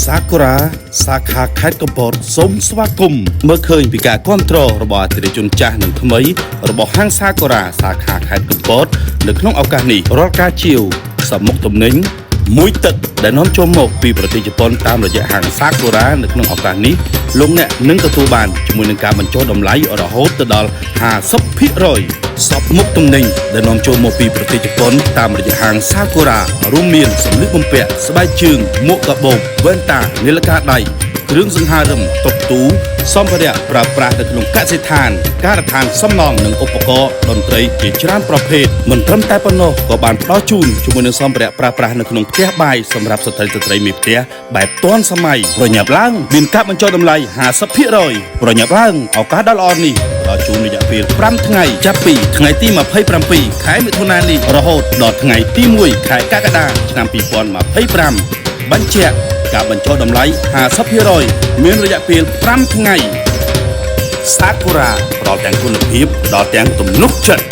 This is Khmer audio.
Sakura សាខាខេត្តកំពតសូមស្វាគមន៍មើលឃើញពីការគ្រប់គ្រងរបស់អតិថិជនចាស់និងថ្មីរបស់ហាង Sakura សាខាខេត្តកំពតនៅក្នុងឱកាសនេះរាល់ការជាវសម្មុខទំនិញមួយទឹកដែលនាំចូលមកពីប្រទេសជប៉ុនតាមរយៈហាង Sakura នៅក្នុងឱកាសនេះលោកអ្នកនឹងទទួលបានជាមួយនឹងការបញ្ចុះតម្លៃរហូតទៅដល់ 50% សពមុខទំនិញដែលនាំចូលមកពីប្រទេសជប៉ុនតាមរយៈហាង Sakura រួមមានសម្លៀកបំពាក់ស្បែកជើងមួកកាបូបវ៉ែនតានាឡិកាដៃគ្រឿងសង្ហារឹមតុទូសម្ភារៈប្រើប្រាស់នៅក្នុងកសិដ្ឋានការដ្ឋានសំណង់និងឧបករណ៍តន្ត្រីជាច្រើនប្រភេទមិនត្រឹមតែប៉ុណ្ណោះក៏បានផ្ដល់ជូនជាមួយនឹងសម្ភារៈប្រើប្រាស់នៅក្នុងផ្ទះបាយសម្រាប់ស្ត្រីមេផ្ទះបែបទាន់សម័យប្រញាប់ឡើងមានការបញ្ចុះតម្លៃ 50% ប្រញាប់ឡើងឱកាសដ៏ល្អនេះដល់ជូនរយៈពេល5ថ្ងៃចាប់ពីថ្ងៃទី27ខែមិថុនានេះរហូតដល់ថ្ងៃទី1ខែកក្កដាឆ្នាំ2025បញ្ជាក់ការបញ្ចុះតម្លៃ 50% មានរយៈពេល5ថ្ងៃ Sakura ផ្ដល់ទាំងគុណភាពផ្ដល់ទាំងទំនុកចិត្ត